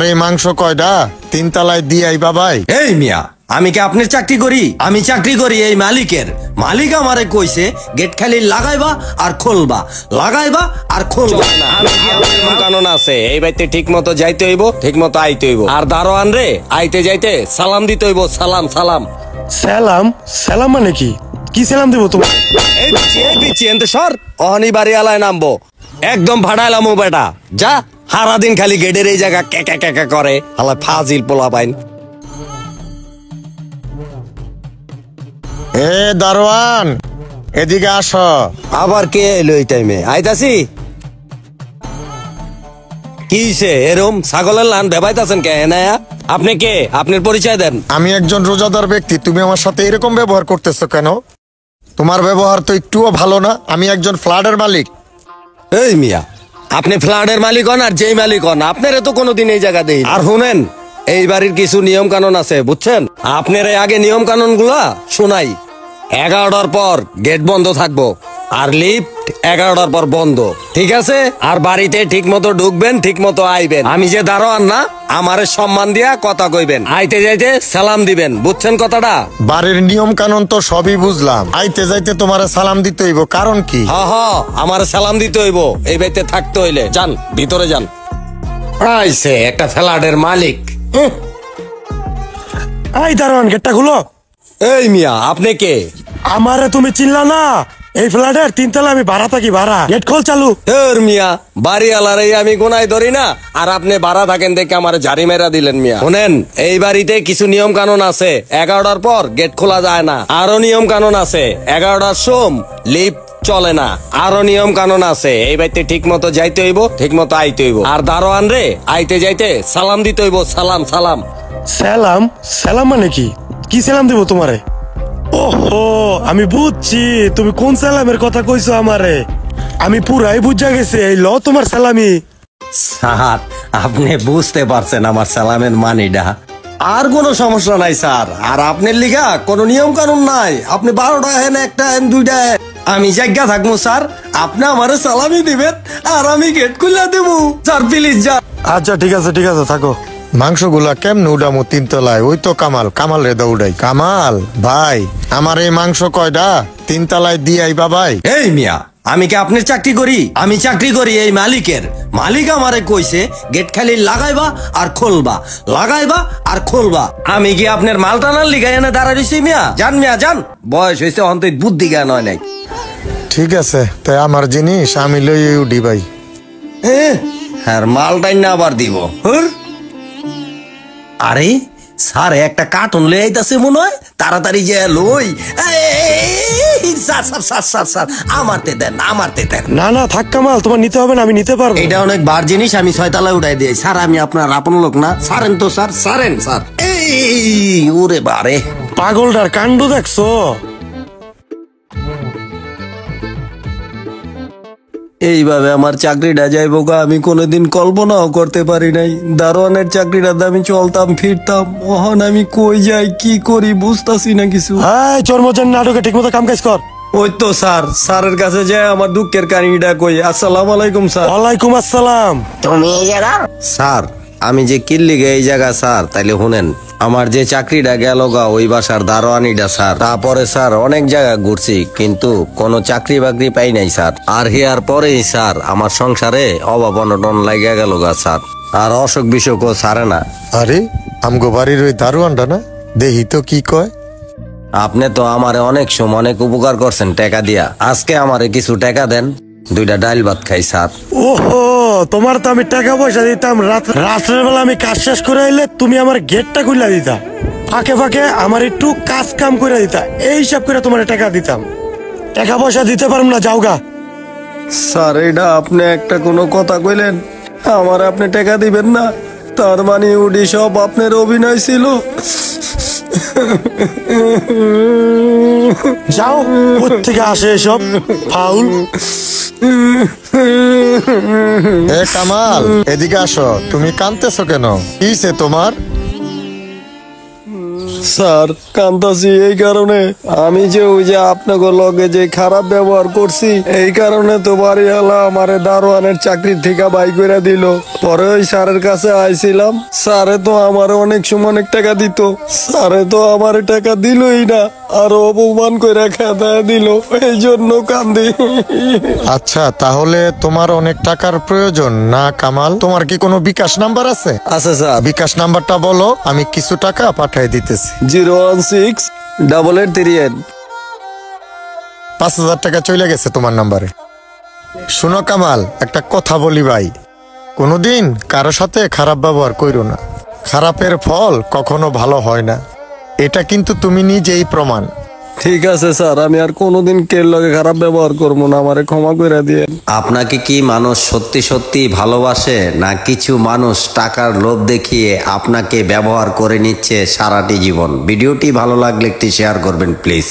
এই মাংস কয়টা তিন তলায় দিয়ে আইবা ভাই। এই মিয়া, আমি কি আপনার চাকরি করি? আমি চাকরি করি এই মালিকের। মালিক আমারে কইছে গেট খালি লাগাইবা আর খুলবা, লাগাইবা আর খুলবা। কানুন আছে, এই বাড়িতে ঠিক মতো যাইতে হইব, ঠিক মতো আইতে হইব। আর দারোয়ান রে আইতে যাইতে সালাম দিতে হইব। সালাম সালাম সালাম সালাম মানে কি? কি সালাম দেবো তোমার? এই পিছি এনতে সর, অহনি বাড়ি আলায় নামবো। একদম ভাড়াইলাম ও বেটা, যা। সারাদিন খালি গেটের এই জায়গা ক্যাকা ক্যাকা করে, হালা ফাজিল পোলা পাইন। এ দারোয়ান, এদিকে আসো। আবার কে এলো এই টাইমে? আইতাছি। কিছে এরম ছাগলের লান ভেবাইতাছেন কে? এনায়া আপনি কে? আপনার পরিচয় দেন। আমি একজন রোজাদার ব্যক্তি, তুমি আমার সাথে এরকম ব্যবহার করতেছো কেন? তোমার ব্যবহার তো একটুও ভালো না। আমি একজন ফ্ল্যাটের মালিক। এই মিয়া, আপনি ফ্ল্যাটের মালিক হন আর যেই মালিক হন, আপনারে তো কোনোদিন এই জায়গা দেই। আর শুনেন, এই বাড়ির কিছু নিয়ম কানুন আছে, বুঝছেন? আপনার আগে নিয়ম কানুন গুলা শোনাই। 11টার পর গেট বন্ধ থাকবো, আর লিফট 11টার পর বন্ধ, ঠিক আছে? আর বাড়িতে ঠিক মতো ঢুকবেন, ঠিক মতো আইবেন। আমি যে দারোয়ান না, আমারে সম্মান দিয়া কথা কইবেন। আইতে যাইতে সালাম দিবেন, বুঝছেন কথাটা? বাড়ির নিয়ম কানুন তো সবই বুঝলাম, আইতে যাইতে তোমার সালাম দিতে হইব, কারণ কি? আমার সালাম দিতে হইব। এই বাড়িতে থাকতে হইলে যান, ভিতরে যান। আইছে একটা ফ্ল্যাটের মালিক। এই দারোয়ান, গেটটা খুলো। এই মিয়া, আপনি কে? আমারে তুমি চিনলা না? এই ফ্ল্যাটের 3 তলা আমি ভাড়া থাকি, ভাড়া। গেট খোল, চালু। মিয়া, বাড়ি আলারে আমি গোনাই ধরি না, আর আপনি ভাড়া থাকেন দেখে আমার জারি মেরা দিলেন। মিয়া শুনেন, এই বাড়িতে কিছু নিয়ম কানুন আছে। 11টার পর গেট খোলা যায় না। আরো নিয়ম কানুন আছে, 11টার সোম লিফট চলে না। আরো নিয়ম কানুন আছে, এই বাড়িতে ঠিক মতো যাইতে হইব, ঠিক মতো আইতে হইব। আর দারোয়ান রে আইতে যাইতে সালাম দিতে হইব। সালাম সালাম সালাম সালাম মানে কি? কি সালাম দেবো তোমারে? ওহো, আমি বুঝছি তুমি কোন সালামের কথা কইছো আমারে। আমি পুরাই বুঝা গেছি। এই ল তোমার সালামি। স্যার, আপনি বুঝতে পারছেন আমার সালামের মানিটা। আর কোনো সমস্যা নাই স্যার। আর আপনার লিগা কোনো নিয়ম কানুন নাই। আপনি 12টা হেন, 1টা হেন, 2টা হেন, আমি জায়গা থাকবো স্যার। আপনি আমারে সালামি দিবেন আর আমি গেট খুলে দেবো স্যার, প্লিজ যা। আচ্ছা ঠিক আছে, ঠিক আছে, থাকো। মাংসগুলা কেমনে উঠামো তিন তলায়? ওই তো কামাল রে দৌড়াই। কামাল ভাই, আমার এই মাংস কয়টা তিন তলায় দিয়ে আইবা ভাই। এই মিয়া, আমি কি আপনার চাকরি করি? আমি চাকরি করি এই মালিকের। মালিক আমারে কইছে গেট খালি লাগাইবা আর খুলবা, লাগাইবা আর খুলবা। আমি কি আপনার মাল টানার লিগাই এনে দাঁড়াই রইছি? মিয়া যান, মিয়া যান। বয়স হয়েছে, অন্তত বুদ্ধি জ্ঞান হয় নাই। ঠিক আছে, তাই আমার জিনিস আমি লই উঠি ভাই। হ্যাঁ, মালটাই না আবার দিব। আরে স্যার, একটা কার্টুন লই আইতাছে মনে হয়, তাড়াতাড়ি যে লই। স্যার আমারতে দেন, আমারতে দেন। না না, থাক কামাল, তোমার নিতে হবে না, আমি নিতে পারবো। এটা অনেক বার জিনিস, আমি 6 তলায় উঠাই দিই। স্যার, আমি আপনার আপন লোক না। সারেন তো স্যার, সারেন স্যার। এই ওরে বারে, পাগলটার কাণ্ড দেখছো? এইভাবে আমার চাকরিটা যাইবো গা, আমি কোনোদিন কল্পনাও করতে পারি নাই। দারোয়ানের চাকরিটাতে আমি চলতাম ফিরতাম, ওহন আমি কই যাই, কি করি বুঝতাছি না কিছু। হ্যাঁ, চর্মচার নাটকে ঠিক মতো কাম কাজ কর। ওই তো স্যার, স্যারের কাছে যায় আমার দুঃখের কাহিনীটা কই। আসসালামু আলাইকুম স্যার। ওয়ালাইকুম আসসালাম। তুমি এই জায়গা? স্যার, আমি যে কিল্লিগে এই জায়গা স্যার, তাইলে শুনেন, আমার যে চাকরিটা গেল গা ওই বাসার দারোয়ানিটা স্যার। তারপরে স্যার অনেক জায়গা ঘুরছি, কিন্তু কোনো চাকরি বাকরি পাই নাই স্যার। আর হিয়ার পরেই স্যার আমার সংসারে অভাব অনটন লাগিয়া গেল গা স্যার। আর অসুখ বিসুখও ছাড়ে না। আরে আমগো বাড়ির ওই দারোয়ানটা না, দেখি তো কি কয়। আপনি তো আমারে অনেক সময় অনেক উপকার করছেন টাকা দিয়া। আজকে আমারে কিছু টাকা দেন, 2টা ডাল ভাত খাই স্যার। ওহো, তোমার তো আমি টাকা পয়সা দিতাম। রাত্রের বেলা আমি কাজ শেষ করে আইলে তুমি আমার গেটটা খুলে দিতা, ফাঁকে ফাঁকে আমার একটু কাজ কাম করে দিতা, এই সব করে তোমার টাকা দিতাম। টাকা পয়সা দিতে পারবো না, যাওগা। স্যার, এটা আপনি একটা কোনো কথা কইলেন? আমার আপনি টাকা দিবেন না? তার মানে উডি সব আপনার অভিনয় ছিল? যাও, কোত্থেকে আসে এসব ফাউল। এ কামাল, এদিকে আসো। তুমি কাঁদতেছো কেন? কিছে তোমার? স্যার কান্তাছি এই কারণে আমি যে ওই যে আপনাকে লগে যে খারাপ ব্যবহার করছি এই কারণে তো বাড়িওয়ালা আমারে দারোয়ানের চাকরির থেকে বাই করে দিল। পরে ওই স্যারের কাছে আইছিলাম, স্যারে তো আমার অনেক সময় অনেক টাকা দিত, স্যারে তো আমার টাকা দিলই না, আরো অপমান করে খেদায় দিল, এই জন্য কান্দি। আচ্ছা, তাহলে তোমার অনেক টাকার প্রয়োজন না কামাল? তোমার কি কোনো বিকাশ নাম্বার আছে? আচ্ছা স্যার, বিকাশ নাম্বারটা বলো, আমি কিছু টাকা পাঠিয়ে দিতেছি। 0168838। 5,000 টাকা চলে গেছে তোমার নাম্বারে। শুনো কামাল, একটা কথা বলি ভাই, কোনোদিন কারো সাথে খারাপ ব্যবহার কইরো না। খারাপের ফল কখনো ভালো হয় না, এটা কিন্তু তুমি নিজেই প্রমাণ। ঠিক আছে স্যার, আমি আর কোনোদিন কের লগে খারাপ ব্যবহার করবো না, আমারে ক্ষমা করে দিয়ে। আপনাকে কি মানুষ সত্যি সত্যি ভালোবাসে, না কিছু মানুষ টাকার লোভ দেখিয়ে আপনাকে ব্যবহার করে নিচ্ছে সারাটি জীবন? ভিডিওটি ভালো লাগলে একটি শেয়ার করবেন প্লিজ।